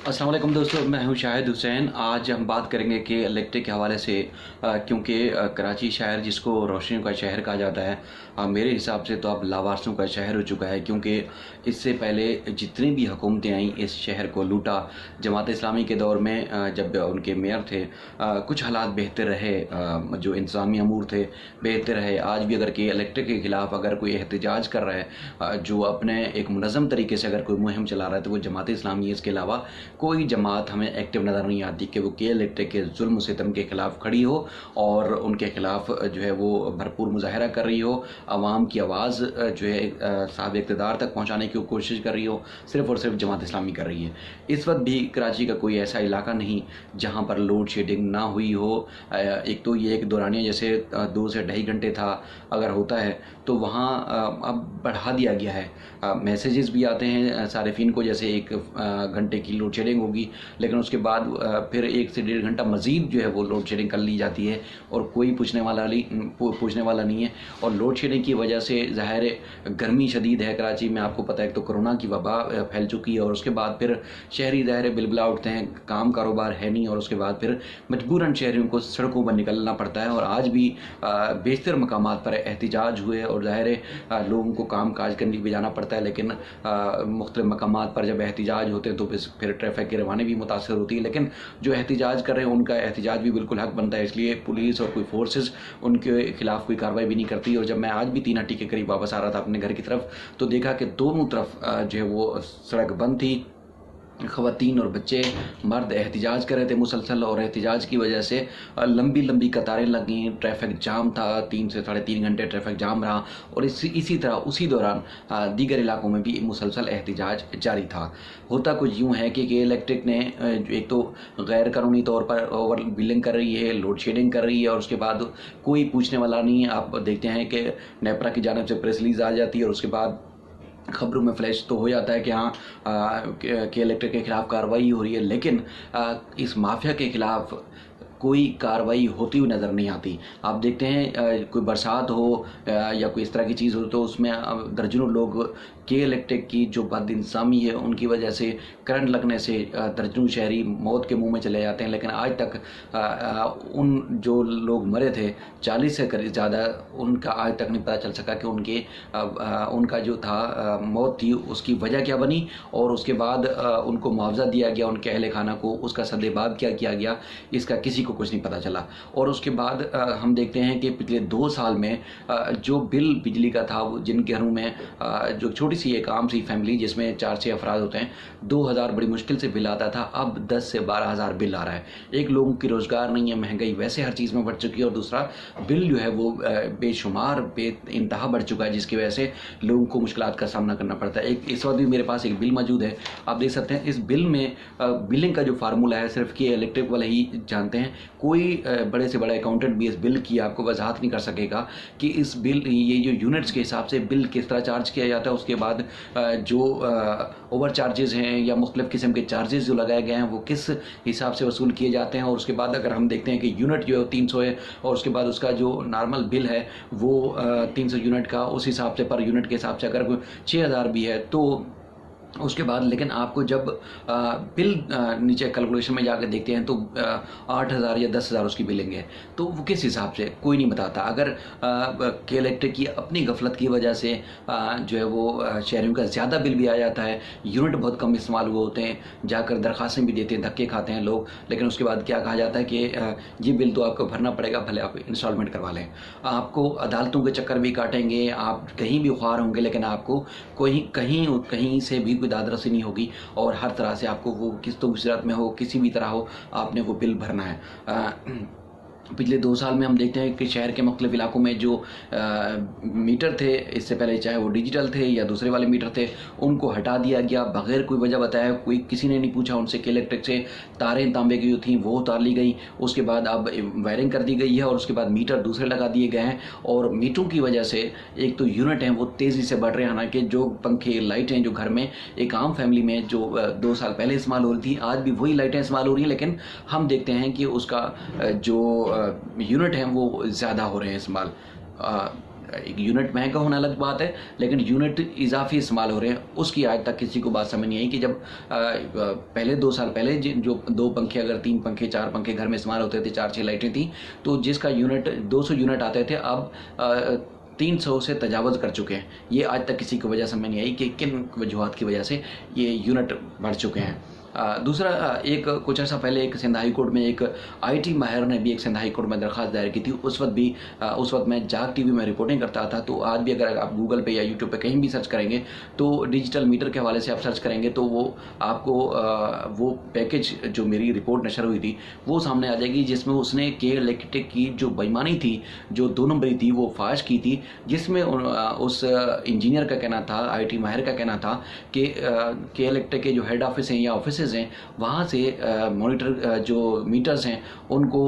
अस्सलाम वालेकुम दोस्तों, मैं हूं शाहिद हुसैन। आज हम बात करेंगे कि इलेक्ट्रिक के हवाले से क्योंकि कराची शहर जिसको रोशनियों का शहर कहा जाता है, मेरे हिसाब से तो अब लावारसों का शहर हो चुका है। क्योंकि इससे पहले जितनी भी हुकूमतें आईं इस शहर को लूटा। जमात इस्लामी के दौर में जब उनके मेयर थे कुछ हालात बेहतर रहे, जो इंतज़ामी अमूर थे बेहतर रहे। आज भी अगर कि इलेक्ट्रिक के ख़िलाफ़ अगर कोई एहतजाज कर रहा है, जो अपने एक मुनज़्ज़म तरीके से अगर कोई मुहिम चला रहा है, तो वो जमात इस्लामी है। इसके अलावा कोई जमात हमें एक्टिव नज़र नहीं आती कि वो के इलेक्ट्रिक के जुल्म सितम के ख़िलाफ़ खड़ी हो और उनके ख़िलाफ़ जो है वो भरपूर मुजाहरा कर रही हो, आवाम की आवाज़ जो है साहब इक़्तिदार तक पहुँचाने की कोशिश कर रही हो। सिर्फ़ और सिर्फ जमात इस्लामी कर रही है। इस वक्त भी कराची का कोई ऐसा इलाका नहीं जहाँ पर लोड शेडिंग ना हुई हो। एक तो ये एक दौरानिया जैसे 2 से 2.5 घंटे था, अगर होता है तो वहाँ अब बढ़ा दिया गया है। मैसेजेस भी आते हैं सारिफिन को, जैसे 1 घंटे की लोड शेडिंग होगी, लेकिन उसके बाद फिर 1 से 1.5 घंटा मज़ीद जो है वो लोड शेडिंग कर ली जाती है और कोई पूछने वाला नहीं है। और लोड शेडिंग की वजह से ज़ाहिर है गर्मी शदीद है कराची में। आपको पता है तो कोरोना की वबा फैल चुकी है और उसके बाद फिर शहरी ज़ाहिर है बिलबिला उठते हैं, काम कारोबार है नहीं, और उसके बाद फिर मजबूरन शहरियों को सड़कों पर निकलना पड़ता है। और आज भी बेशतर मकामात पर एहतजाज हुए और ज़ाहिर है लोगों को काम काज करने भी जाना पड़ता है। लेकिन मुख्तलिफ मकामात पर जब एहतजाज होते हैं तो फिर ट्रैफिक की रवानी भी मुतासर होती है। लेकिन जो एहतजाज कर रहे हैं उनका एहतजाज भी बिल्कुल हक बनता है, इसलिए पुलिस और कोई फोर्सेस उनके खिलाफ कोई कार्रवाई भी नहीं करती। और जब मैं आज भी 3 के करीब वापस आ रहा था अपने घर की तरफ, तो देखा कि दोनों तरफ जो है वो सड़क बंद थी। ख़वातीन और बच्चे मर्द एहतजाज कर रहे थे मुसलसल, और एहतजाज की वजह से लंबी लंबी कतारें लगी, ट्रैफिक जाम था, 3 से 3.5 घंटे ट्रैफिक जाम रहा। और इसी तरह उसी दौरान दीगर इलाकों में भी मुसलसल एहतजाज जारी था। होता कुछ यूँ है कि इलेक्ट्रिक ने एक तो गैर कानूनी तौर पर ओवर बिलिंग कर रही है, लोड शेडिंग कर रही है, और उसके बाद कोई पूछने वाला नहीं है। आप देखते हैं कि नेपरा की जानिब से प्रेस रिलीज आ जाती है और उसके बाद खबरों में फ्लैश तो हो जाता है कि हाँ के इलेक्ट्रिक के ख़िलाफ़ कार्रवाई हो रही है, लेकिन इस माफिया के ख़िलाफ़ कोई कार्रवाई होती हुई नज़र नहीं आती। आप देखते हैं कोई बरसात हो या कोई इस तरह की चीज़ हो तो उसमें दर्जनों लोग के इलेक्ट्रिक की जो बदइंतज़ामी है उनकी वजह से करंट लगने से दर्जनों शहरी मौत के मुंह में चले जाते हैं। लेकिन आज तक उन जो लोग मरे थे 40 से करीब ज़्यादा, उनका आज तक नहीं पता चल सका कि उनका जो था मौत थी उसकी वजह क्या बनी, और उसके बाद उनको मुआवजा दिया गया, उनके अहले खाना को उसका सद्देबाब क्या किया गया, इसका किसी को कुछ नहीं पता चला। और उसके बाद हम देखते हैं कि पिछले 2 साल में जो बिल बिजली का था, वो जिन घरों में जो छोटी सी एक आम सी फैमिली जिसमें 4-6 अफराद होते हैं, 2000 बड़ी मुश्किल से बिल आता था, अब 10 से 12 हज़ार बिल आ रहा है। एक, लोगों की रोज़गार नहीं है, महंगाई वैसे हर चीज़ में बढ़ चुकी है, और दूसरा बिल जो है वो बेशुमार इंतहा बढ़ चुका है, जिसकी वजह से लोगों को मुश्किलात का सामना करना पड़ता है। इस वक्त भी मेरे पास एक बिल मौजूद है, आप देख सकते हैं। इस बिल में बिलिंग का जो फार्मूला है सिर्फ कि इलेक्ट्रिक वाले ही जानते हैं। कोई बड़े से बड़ा अकाउंटेंट भी इस बिल की आपको वजाहत नहीं कर सकेगा कि इस बिल ये जो यूनिट्स के हिसाब से बिल किस तरह चार्ज किया जाता है। उसके बाद जो ओवर चार्जेस हैं या मुख्तलिफ़ किस्म के चार्जेस जो लगाए गए हैं वो किस हिसाब से वसूल किए जाते हैं। और उसके बाद अगर हम देखते हैं कि यूनिट जो है 300 है, और उसके बाद उसका जो नॉर्मल बिल है वो 300 यूनिट का, उस हिसाब से पर यूनिट के हिसाब से अगर 6000 भी है तो उसके बाद, लेकिन आपको जब बिल नीचे कैलकुलेशन में जाकर देखते हैं तो 8000 या 10,000 उसकी बिलिंग है। तो वो किस हिसाब से कोई नहीं बताता। अगर के इलेक्ट्रिक की अपनी गफलत की वजह से जो है वो शहरियों का ज़्यादा बिल भी आ जाता है, यूनिट बहुत कम इस्तेमाल हुए होते हैं, जाकर दरख्वास्तें भी देते हैं, धक्के खाते हैं लोग, लेकिन उसके बाद क्या कहा जाता है कि ये बिल तो आपको भरना पड़ेगा, भले आप इंस्टॉलमेंट करवा लें। आपको अदालतों के चक्कर भी काटेंगे, आप कहीं भी ख्वार होंगे, लेकिन आपको कहीं से भी दादरसी नहीं होगी, और हर तरह से आपको वो किस्तों की सूरत में हो, किसी भी तरह हो, आपने वो बिल भरना है। पिछले 2 साल में हम देखते हैं कि शहर के मुख्तलिफ इलाकों में जो मीटर थे, इससे पहले चाहे वो डिजिटल थे या दूसरे वाले मीटर थे, उनको हटा दिया गया बग़ैर कोई वजह बताया। किसी ने नहीं पूछा उनसे कि इलेक्ट्रिक से तारें तांबे की जो थी वो उतार ली गई, उसके बाद अब वायरिंग कर दी गई है, और उसके बाद मीटर दूसरे लगा दिए गए हैं। और मीटरों की वजह से एक तो यूनिट हैं वो तेज़ी से बढ़ रहे हैं। हालांकि जो पंखे लाइटें जो घर में एक आम फैमिली में जो 2 साल पहले इस्तेमाल हो रही थी, आज भी वही लाइटें इस्तेमाल हो रही हैं, लेकिन हम देखते हैं कि उसका जो यूनिट हैं वो ज़्यादा हो रहे हैं इस्तेमाल। एक यूनिट महंगा होना अलग बात है, लेकिन यूनिट इजाफी इस्तेमाल हो रहे हैं, उसकी आज तक किसी को बात समझ नहीं आई कि जब पहले 2 साल पहले जो 2 पंखे, अगर 3 पंखे 4 पंखे घर में इस्तेमाल होते थे, 4-6 लाइटें थी, तो जिसका यूनिट 200 यूनिट आते थे, अब 300 से तजावज़ कर चुके हैं। ये आज तक किसी को वजह समझ नहीं आई कि किन वजूहात की वजह से ये यूनिट बढ़ चुके हैं। दूसरा, एक कुछ अर्सा पहले एक सिंध हाई कोर्ट में एक आईटी माहिर ने भी एक सिंध हाई कोर्ट में दरख्वास्त दायर की थी। उस वक्त मैं जाग टीवी में रिपोर्टिंग करता था, तो आज भी अगर आप गूगल पे या यूट्यूब पे कहीं भी सर्च करेंगे, तो डिजिटल मीटर के हवाले से आप सर्च करेंगे, तो वो आपको वो पैकेज जो मेरी रिपोर्ट नशर हुई थी वो सामने आ जाएगी, जिसमें उसने के इलेक्ट्रिक की जो बेईमानी थी, जो 2 नंबरी थी, वो फाश की थी, जिसमें उस इंजीनियर का कहना था, आईटी माहिर का कहना था कि के इलेक्ट्रिक के जो हेड ऑफिस हैं या ऑफिस हैं, वहाँ से मॉनिटर जो मीटर्स हैं उनको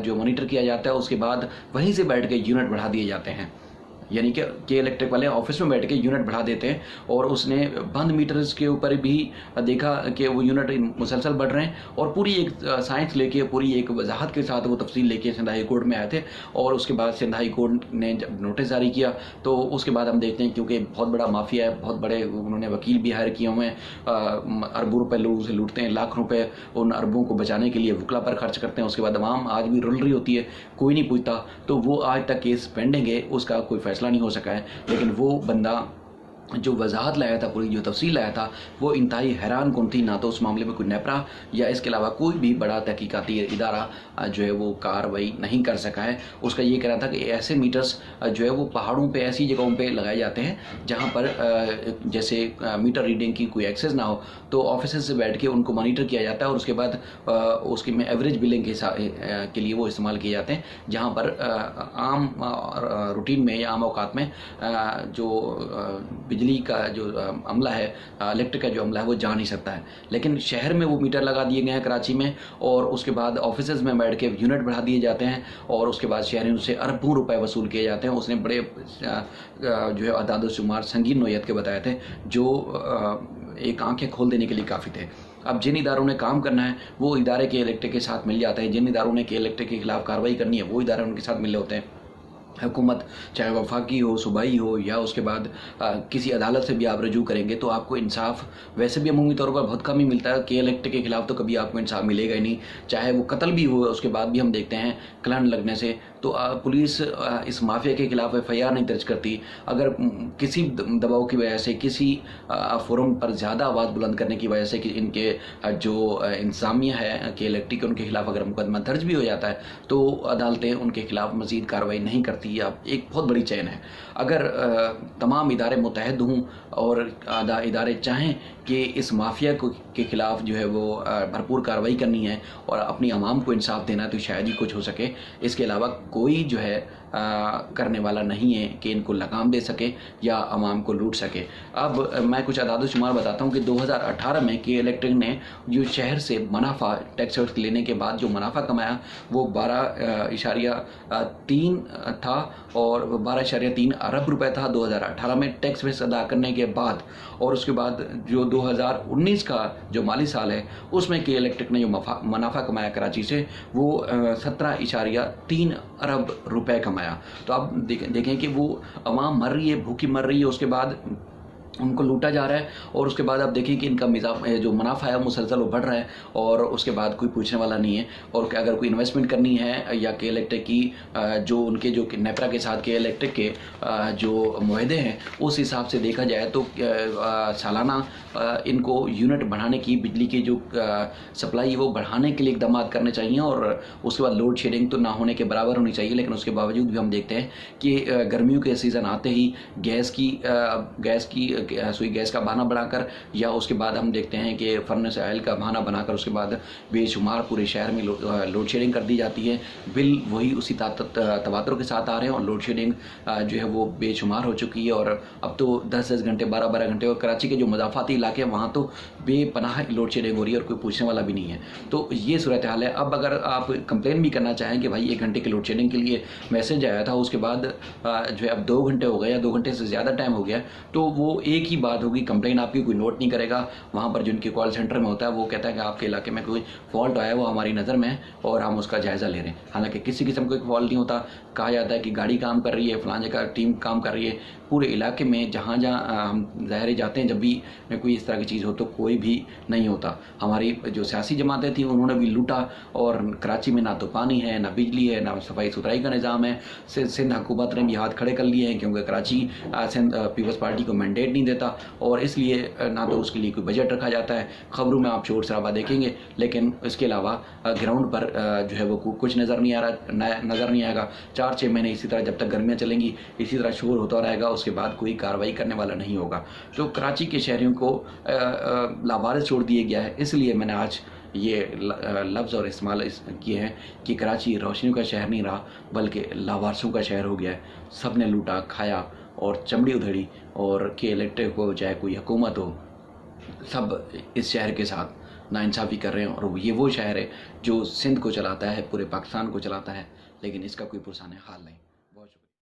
जो मॉनिटर किया जाता है, उसके बाद वहीं से बैठ के यूनिट बढ़ा दिए जाते हैं। यानी कि के इलेक्ट्रिक वाले ऑफिस में बैठ के यूनिट बढ़ा देते हैं, और उसने बंद मीटर्स के ऊपर भी देखा कि वो यूनिट मुसलसल बढ़ रहे हैं, और पूरी एक साइंस लेके, पूरी एक वजाहत के साथ वो तफसील लेके सिंध हाई कोर्ट में आए थे। और उसके बाद सिंध हाई कोर्ट ने जब नोटिस जारी किया, तो उसके बाद हम देखते हैं, क्योंकि बहुत बड़ा माफिया है, बहुत बड़े उन्होंने वकील भी हायर किए हुए हैं, अरबों रुपये लोगों से लूटते हैं, लाख रुपये उन अरबों को बचाने के लिए वकला पर खर्च करते हैं। उसके बाद अवाम आज भी रुल रही होती है, कोई नहीं पूछता, तो वो आज तक केस पेंडिंग है, उसका कोई फैसला नहीं हो सका है। लेकिन वो बंदा जो वजाहत लाया था, पूरी जो तफसील लाया था, वो इंतहाई हैरान कुन थी। ना तो उस मामले में कोई नेपरा या इसके अलावा कोई भी बड़ा तहकीकाती इदारा जो है वो कार्रवाई नहीं कर सका है। उसका ये कहना था कि ऐसे मीटर्स जो है वो पहाड़ों पे, ऐसी जगहों पे लगाए जाते हैं जहाँ पर जैसे मीटर रीडिंग की कोई एक्सेस ना हो, तो ऑफिस से बैठ के उनको मॉनिटर किया जाता है, और उसके बाद उसकी में एवरेज बिलिंग के लिए वो इस्तेमाल किए जाते हैं, जहाँ पर आम रूटीन में या आम औकात में जो बिजली का जो अमला है, इलेक्ट्रिक का जो अमला है, वो जा नहीं सकता है। लेकिन शहर में वो मीटर लगा दिए गए हैं कराची में, और उसके बाद ऑफिसेज में बैठ के यूनिट बढ़ा दिए जाते हैं, और उसके बाद शहरियों से अरबों रुपए वसूल किए जाते हैं। उसने बड़े जो है अदाद शुमार संगीन नोयत के बताए थे, जो एक आंखें खोल देने के लिए काफ़ी थे। अब जिन इदारों ने काम करना है वो इदारे के इलेक्ट्रिक के साथ मिल जाता है, जिन इदारों ने के इलेक्ट्रिक के खिलाफ कार्रवाई करनी है वो इदारे उनके साथ मिले होते हैं। हुकूमत चाहे वफाकी हो, सूबाई हो, या उसके बाद किसी अदालत से भी आप रजू करेंगे तो आपको इंसाफ वैसे भी अमूमी तौर पर बहुत कम ही मिलता है। के इलेक्ट्रिक के खिलाफ तो कभी आपको इंसाफ मिलेगा ही नहीं, चाहे वो कत्ल भी हो, उसके बाद भी हम देखते हैं कलन लगने से तो पुलिस इस माफिया के खिलाफ FIR नहीं दर्ज करती। अगर किसी दबाव की वजह से, किसी फोरम पर ज़्यादा आवाज़ बुलंद करने की वजह से कि इनके जो इंतजामिया है के इलेक्ट्रिक के, उनके खिलाफ अगर मुकदमा दर्ज भी हो जाता है तो अदालतें उनके खिलाफ मज़ीद कार्रवाई नहीं करती। अब एक बहुत बड़ी चैन है। अगर तमाम इदारे मुतहद हों और इदारे चाहें कि इस माफिया के खिलाफ जो है वो भरपूर कार्रवाई करनी है और अपनी आवाम को इंसाफ देना है, तो शायद ही कुछ हो सके। इसके अलावा कोई जो है करने वाला नहीं है कि इनको लगाम दे सके या आवाम को लूट सके। अब मैं कुछ अदाद शुमार बताता हूँ कि 2018 में के इलेक्ट्रिक ने जो शहर से मुनाफा टैक्स लेने के बाद जो मुनाफा कमाया वो 12.3 था, और 12.3 अरब रुपए था 2018 में टैक्स वेस अदा करने के बाद। और उसके बाद जो 2019 का जो माली साल है उसमें के इलेक्ट्रिक ने जो मुनाफा कमाया कराची से वो 17.3 अरब रुपए कमाया। तो आप देखें कि वो अवाम मर रही है, भूखी मर रही है, उसके बाद उनको लूटा जा रहा है, और उसके बाद आप देखिए कि इनका जो मुनाफा है मुसलसल वो बढ़ रहा है, और उसके बाद कोई पूछने वाला नहीं है। और अगर कोई इन्वेस्टमेंट करनी है या के इलेक्ट्रिक की जो उनके जो नेपरा के साथ के इलेक्ट्रिक के जो मुआहदे हैं उस हिसाब से देखा जाए तो सालाना इनको यूनिट बढ़ाने की, बिजली की जो सप्लाई वो बढ़ाने के लिए इकदाम करने चाहिए, और उसके बाद लोड शेडिंग तो ना होने के बराबर होनी चाहिए। लेकिन उसके बावजूद भी हम देखते हैं कि गर्मियों के सीज़न आते ही गैस की सुई गैस का बहाना बनाकर, या उसके बाद हम देखते हैं कि फर्नेस ऑयल का बहाना बनाकर उसके बाद बेशुमार पूरे शहर में लोड शेडिंग कर दी जाती है। बिल वही उसी तवातर के साथ आ रहे हैं, और लोड शेडिंग जो है वो बेशुमार हो चुकी है। और अब तो 10-10 घंटे 12-12 घंटे, और कराची के जो मज़ाफ़ाती इलाके हैं वहाँ तो बेपनाह लोड शेडिंग हो रही है और कोई पूछने वाला भी नहीं है। तो ये सूरत हाल है। अब अगर आप कंप्लेन भी करना चाहें कि भाई 1 घंटे की लोड शेडिंग के लिए मैसेज आया था, उसके बाद जो है अब 2 घंटे हो गए या 2 घंटे से ज़्यादा टाइम हो गया, तो वो एक ही बात होगी, कंप्लेन आपकी कोई नोट नहीं करेगा। वहाँ पर जिनके कॉल सेंटर में होता है वो कहता है कि आपके इलाके में कोई फॉल्ट आया है, वो हमारी नज़र में है और हम उसका जायज़ा ले रहे हैं। हालांकि किसी किस्म का कोई फॉल्ट नहीं होता। कहा जाता है कि गाड़ी काम कर रही है, फलां जगह टीम काम कर रही है। पूरे इलाके में जहाँ जहाँ हम ज़ाहिर जाते हैं, जब भी कोई इस तरह की चीज़ हो तो कोई भी नहीं होता। हमारी जो सियासी जमातें थी उन्होंने भी लूटा, और कराची में ना तो पानी है, ना बिजली है, ना सफाई सुथराई का निज़ाम है। सिंध हुकूमत ने भी हाथ खड़े कर लिए हैं, क्योंकि कराची सिंध पीपल्स पार्टी को मैंडेट नहीं देता, और इसलिए ना तो उसके लिए कोई बजट रखा जाता है। खबरों में आप शोर शराबा देखेंगे, लेकिन इसके अलावा ग्राउंड पर जो है वो कुछ नज़र नहीं आ रहा, नज़र नहीं आएगा। 4-6 महीने इसी तरह जब तक गर्मियाँ चलेंगी इसी तरह शोर होता रहेगा, उसके बाद कोई कार्रवाई करने वाला नहीं होगा। तो कराची के शहरियों को लावारिस छोड़ दिया गया है। इसलिए मैंने आज ये लफ्ज़ और इस्तेमाल किए हैं कि कराची रोशनियों का शहर नहीं रहा, बल्कि लावारिसों का शहर हो गया है। सब ने लूटा, खाया और चमड़ी उधेड़ी, और के इलेक्टेड हो चाहे कोई हुकूमत हो, सब इस शहर के साथ नाइंसाफ़ी कर रहे हैं। और ये वो शहर है जो सिंध को चलाता है, पूरे पाकिस्तान को चलाता है, लेकिन इसका कोई पुरसाने हाल नहीं।